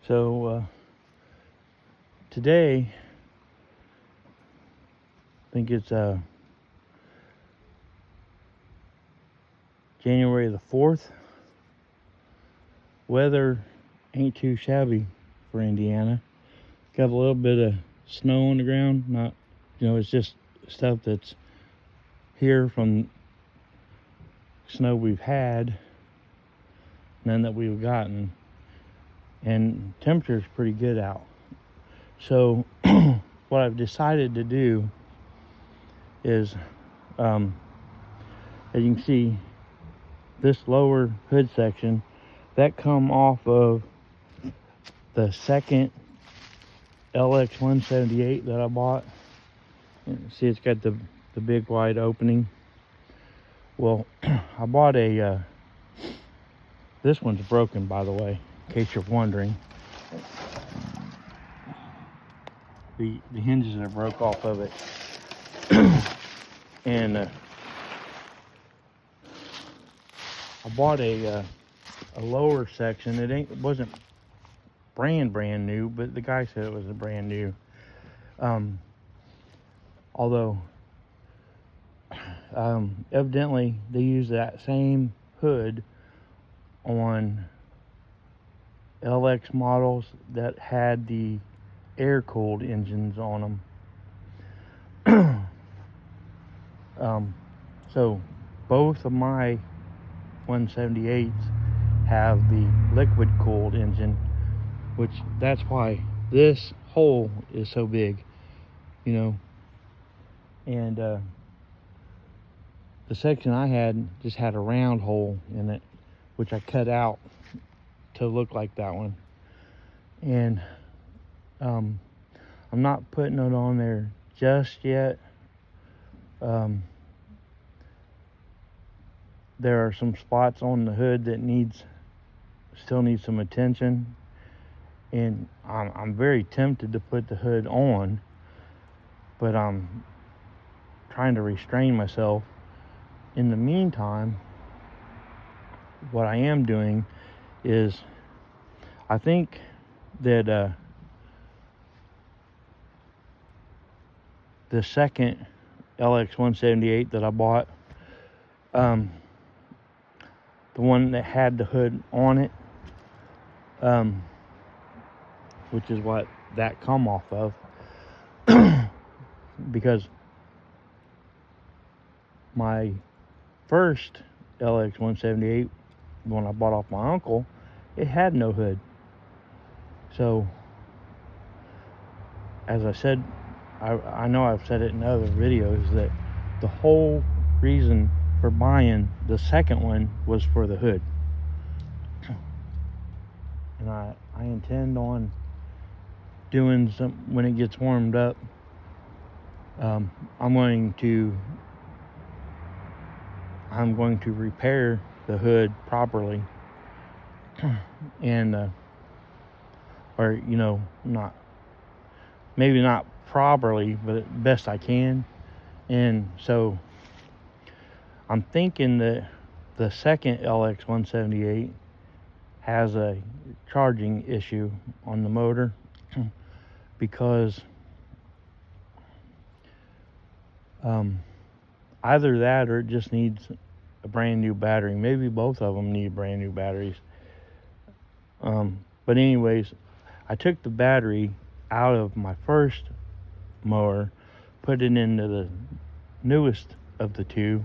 So today, I think it's January the 4th. Weather ain't too shabby for Indiana. Got a little bit of snow on the ground. Not, it's just stuff that's here from snow we've had, none that we've gotten. And temperature's pretty good out. So what I've decided to do is, as you can see, this lower hood section, that come off of the second LX178 that I bought. See, it's got the big wide opening. Well, I bought this one's broken, by the way, in case you're wondering. The hinges are broke off of it. And I bought a lower section. It wasn't brand new, but the guy said it was a brand new. Although evidently they use that same hood on LX models that had the air-cooled engines on them. So both of my 178s have the liquid-cooled engine, which that's why this hole is so big, and the section I had just had a round hole in it, which I cut out to look like that one. And I'm not putting it on there just yet. There are some spots on the hood that still need some attention, and I'm very tempted to put the hood on, but I'm trying to restrain myself. In the meantime, what I am doing is, I think that the second LX178 that I bought, the one that had the hood on it, which is what that come off of, because my first LX178, the one I bought off my uncle, it had no hood. So, as I said, I know I've said it in other videos, that the whole reason for buying the second one was for the hood. And I intend on doing some, when it gets warmed up, I'm going to repair the hood properly, and maybe not properly, but best I can. And so I'm thinking that the second LX178 has a charging issue on the motor, because either that or it just needs a brand new battery. Maybe both of them need brand new batteries. But anyways, I took the battery out of my first mower, put it into the newest of the two,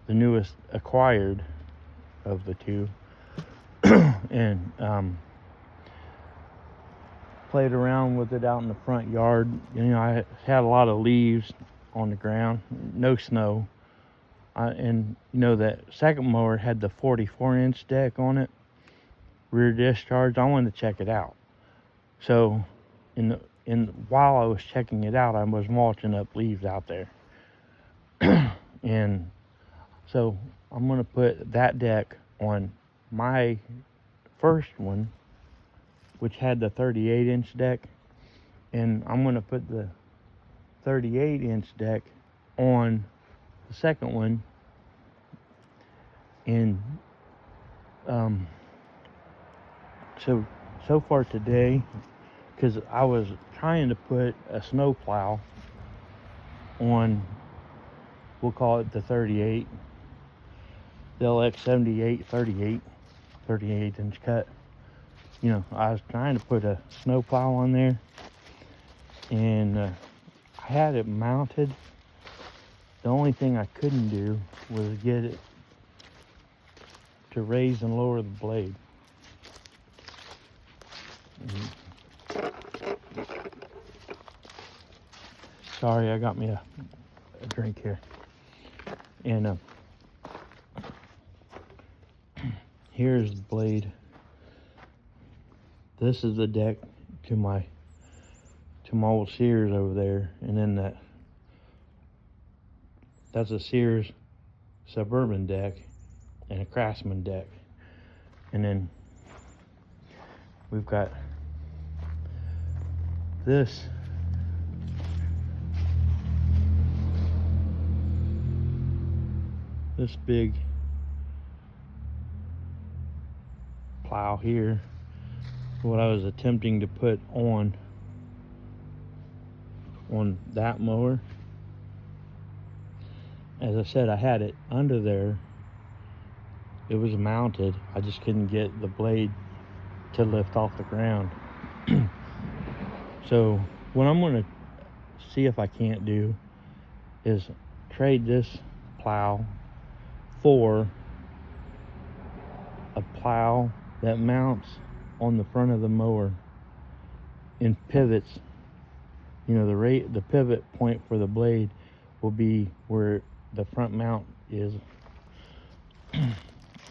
the newest acquired of the two, and played around with it out in the front yard. I had a lot of leaves on the ground, no snow. And that second mower had the 44-inch deck on it, rear discharge. I wanted to check it out. So while I was checking it out, I was mulching up leaves out there. And so I'm going to put that deck on my first one, which had the 38-inch deck, and I'm going to put the 38-inch deck on the second one. And so so far today, because I was trying to put a snowplow on, we'll call it the 38, the LX178 38 inch cut. You know, I was trying to put a snowplow on there, and I had it mounted. The only thing I couldn't do was get it to raise and lower the blade. Sorry, I got me a drink here. And here's the blade. This is the deck to my old Sears over there, and then that's a Sears Suburban deck and a Craftsman deck. And then we've got this big plow here, what I was attempting to put on that mower. As I said, I had it under there. It was mounted. I just couldn't get the blade to lift off the ground. So what I'm going to see if I can't do is trade this plow for a plow that mounts on the front of the mower and pivots. You know, the pivot point for the blade will be where the front mount is.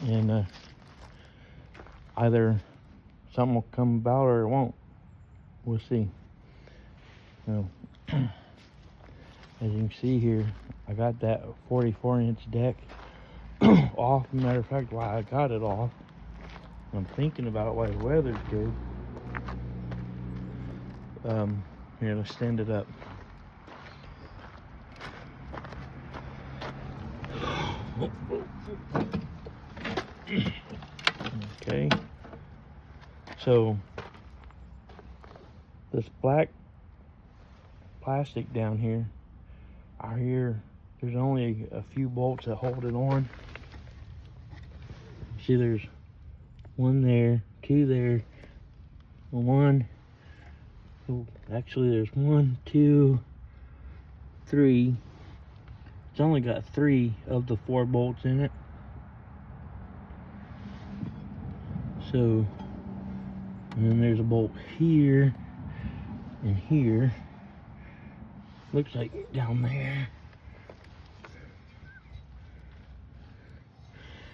And either something will come about or it won't. We'll see. So, as you can see here, I got that 44-inch deck off. Matter of fact, while I got it off, I'm thinking about it while the weather's good. Here, let's stand it up. Okay, so this black plastic down here, there's only a few bolts that hold it on. See, there's one there, two there, one. Oh, actually, there's 1, 2, 3. It's only got 3 of the 4 bolts in it. So, and then there's a bolt here and here. Looks like down there.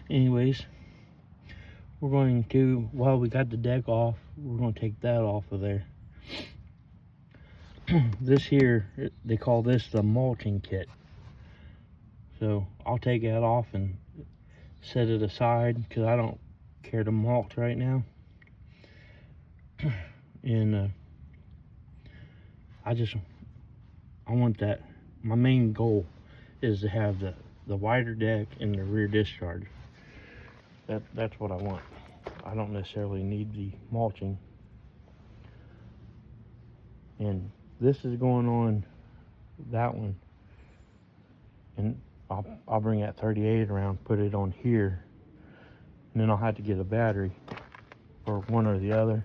Anyways, we're going to, while we got the deck off, we're going to take that off of there. This here, they call this the mulching kit. So I'll take that off and set it aside because I don't care to mulch right now. And I want that. My main goal is to have the wider deck and the rear discharge. That's what I want. I don't necessarily need the mulching. And this is going on that one, and I'll bring that 38 around, put it on here, and then I'll have to get a battery for one or the other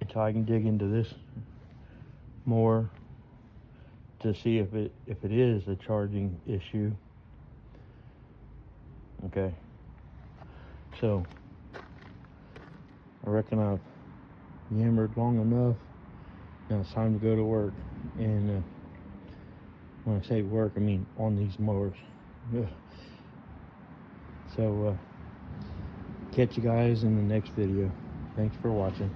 until I can dig into this more to see if it is a charging issue. Okay, so I reckon I've yammered long enough. Now it's time to go to work. And when I say work, I mean on these mowers. Ugh. So catch you guys in the next video. Thanks for watching.